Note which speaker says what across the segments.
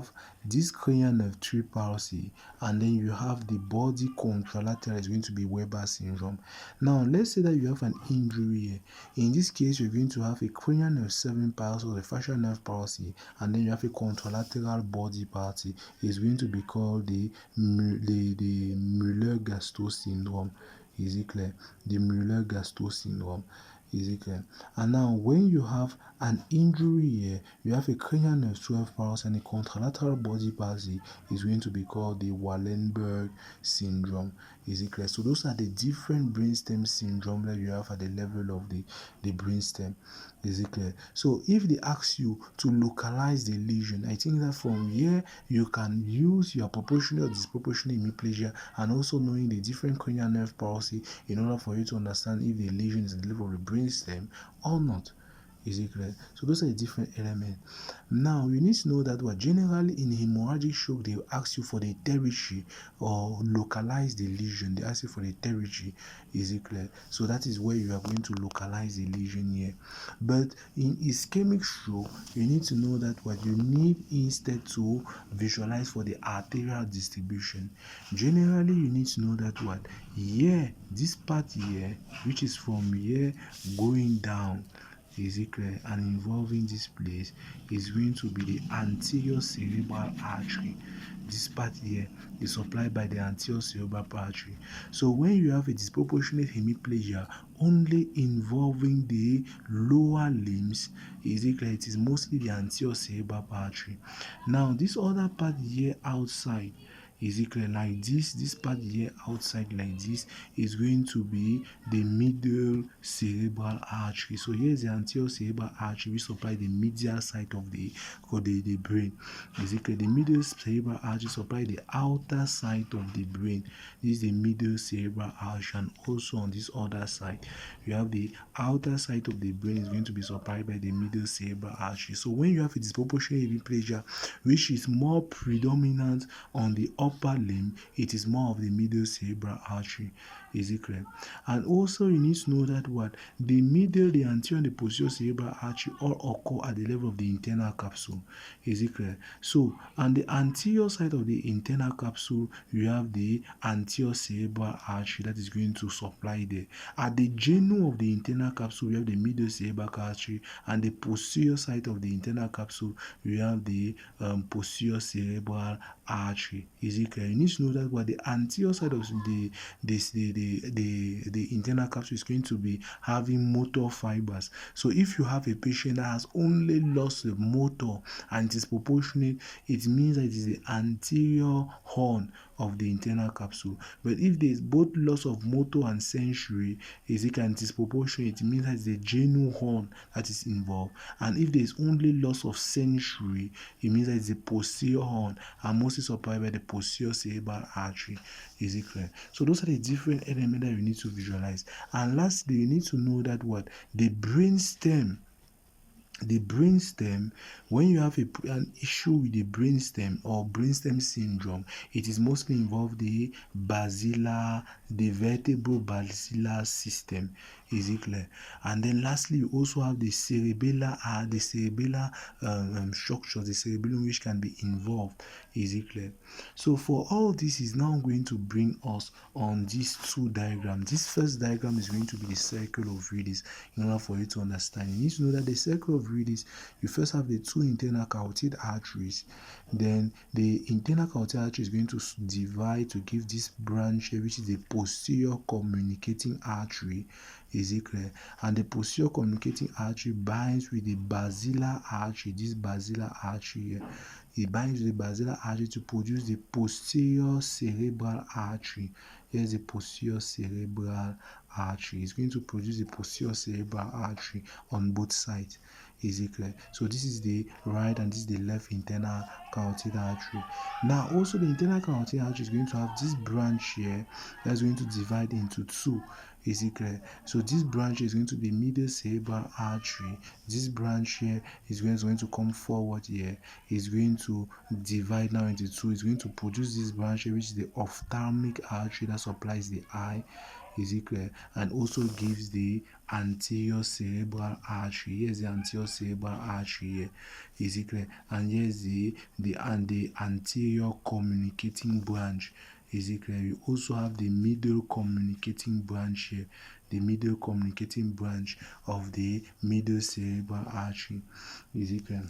Speaker 1: have this cranial nerve 3 palsy, and then you have the body contralateral is going to be Weber syndrome. Now, let's say that you have an injury here. In this case, you're going to have a cranial nerve 7 palsy or a facial nerve palsy, and then you have a contralateral body palsy. It's going to be called the Müller-Gastaut syndrome. Is it clear? The Müller-Gastaut syndrome. Is it clear? And now, when you have an injury here, you have a cranial nerve 12 palsy and a contralateral body palsy, is going to be called the Wallenberg syndrome. Is it clear? So those are the different brainstem syndrome that you have at the level of the brainstem. Is it clear? So if they ask you to localize the lesion, I think that from here you can use your proportional or disproportionate hemiplegia and also knowing the different cranial nerve palsy in order for you to understand if the lesion is at the level of the brainstem or not. Is it clear? So those are the different elements. Now you need to know that what generally in hemorrhagic shock they will ask you for the territory or localize the lesion. They ask you for the territory. Is it clear? So that is where you are going to localize the lesion here. But in ischemic stroke, you need to know that what you need instead to visualize for the arterial distribution. Generally, you need to know that what here, this part here, which is from here going down, is it clear, and involving this place, is going to be the anterior cerebral artery. This part here is supplied by the anterior cerebral artery. So when you have a disproportionate hemiplegia only involving the lower limbs, is it clear, it is mostly the anterior cerebral artery. Now this other part here outside, is it clear, like this part here outside like this is going to be the middle cerebral artery. So here is the anterior cerebral artery which supply the medial side of the brain. Is it clear? The middle cerebral artery supply the outer side of the brain. This is the middle cerebral artery, and also on this other side you have the outer side of the brain is going to be supplied by the middle cerebral artery. So when you have a disproportionate hemiplegia which is more predominant on the upper limb, it is more of the middle cerebral artery. Is it clear? And also you need to know that what the middle, the anterior and the posterior cerebral artery all occur at the level of the internal capsule. Is it clear? So on the anterior side of the internal capsule you have the anterior cerebral artery that is going to supply there. At the genu of the internal capsule you have the middle cerebral artery, and the posterior side of the internal capsule you have the posterior cerebral artery. Is it clear? You need to know that what the anterior side of the internal capsule is going to be having motor fibers. So if you have a patient that has only loss of motor and it is proportionate, it means that it is the anterior horn of the internal capsule. But if there is both loss of motor and sensory, is it and it is proportionate, it means that it's the genu horn that is involved. And if there is only loss of sensory, it means that it's the posterior horn and mostly supplied by the posterior cerebral artery. Is it clear? So those are the different elements that you need to visualize. And lastly, you need to know that what the brainstem, when you have an issue with the brainstem or brainstem syndrome, it is mostly involved the vertebral basilar system. Is it clear? And then lastly, you also have the cerebellar structures, the cerebellum which can be involved. Is it clear? So for all this is now going to bring us on these two diagrams. This first diagram is going to be the circle of Riedis. In order for you to understand, you need to know that the circle of Riedis, you first have the two internal carotid arteries. Then the internal carotid artery is going to divide to give this branch here, which is the posterior communicating artery. Is it clear? And the posterior communicating artery binds with the basilar artery. This basilar artery here, it binds with the basilar artery to produce the posterior cerebral artery. Here's the posterior cerebral artery. It's going to produce the posterior cerebral artery on both sides. Is it clear? So this is the right and this is the left internal carotid artery. Now also the internal carotid artery is going to have this branch here that's going to divide into two. Is it clear? So this branch is going to be middle cerebral artery. This branch here is going to come forward here. It's going to divide now into two. It's going to produce this branch here, which is the ophthalmic artery that supplies the eye. Is it clear? And also gives the anterior cerebral artery. Here's the anterior cerebral artery here. Is it clear? And here's the anterior communicating branch. Is it clear? You also have the middle communicating branch here. The middle communicating branch of the middle cerebral artery. Is it clear?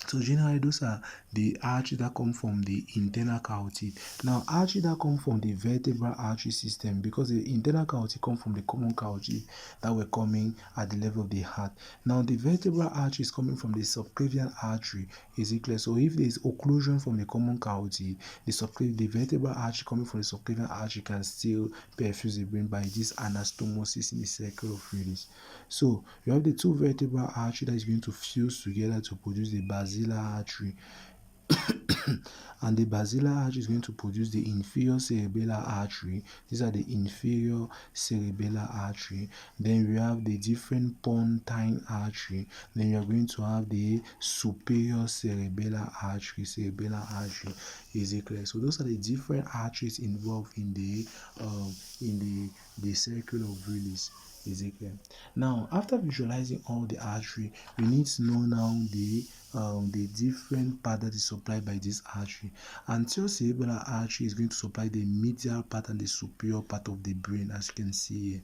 Speaker 1: So generally, those are the arteries that come from the internal carotid. Now, arteries that come from the vertebral artery system, because the internal carotid come from the common carotid that were coming at the level of the heart. Now, the vertebral artery is coming from the subclavian artery. Is it clear? So if there is occlusion from the common carotid, the vertebral artery coming from the subclavian artery can still perfuse the brain by this anastomosis in the circle of release. So you have the two vertebral artery that is going to fuse together to produce the basilar artery. And the basilar artery is going to produce the inferior cerebellar artery. These are the inferior cerebellar artery. Then we have the different pontine artery. Then you are going to have the superior cerebellar artery. Is it clear? So those are the different arteries involved in the circle of release. Is it clear? Now, after visualizing all the artery, we need to know now the different part that is supplied by this artery. Anterior cerebellar artery is going to supply the medial part and the superior part of the brain, as you can see here.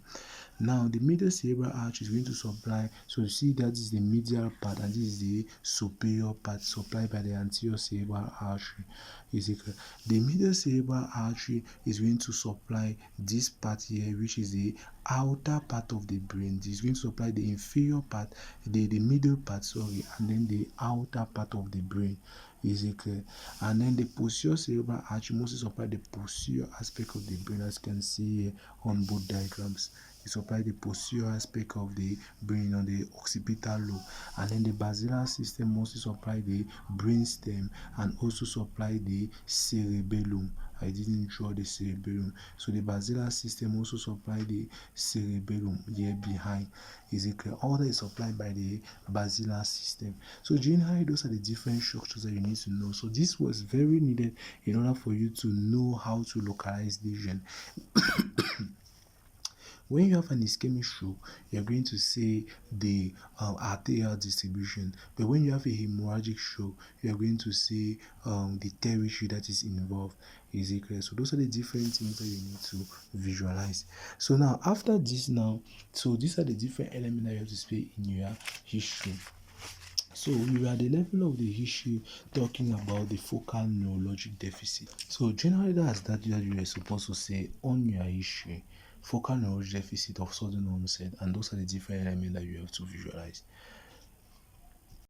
Speaker 1: Now, the middle cerebral artery is going to supply, so you see that is the medial part and this is the superior part supplied by the anterior cerebral artery. Is it clear? The middle cerebral artery is going to supply this part here, which is the outer part of the brain. This is going to supply the inferior part, the middle part, sorry, and then the outer part of the brain. Is it clear? And then the posterior cerebral artery mostly supply the posterior aspect of the brain, as you can see here on both diagrams. It supply the posterior aspect of the brain on the occipital lobe, and then the basilar system mostly supply the brain stem and also supply the cerebellum. I didn't draw the cerebellum, so the basilar system also supply the cerebellum here behind. Is it clear? All that is supplied by the basilar system. So generally, those are the different structures that you need to know. So this was very needed in order for you to know how to localize lesion. When you have an ischemic stroke, you're going to see the arterial distribution. But when you have a hemorrhagic stroke, you're going to see the territory that is involved. Is it clear? So those are the different things that you need to visualize. So now, after this so these are the different elements that you have to speak in your history. So we are at the level of the history talking about the focal neurologic deficit. So generally that's that you are supposed to say on your history. Focal neurologic deficit of sudden onset, and those are the different elements that you have to visualize.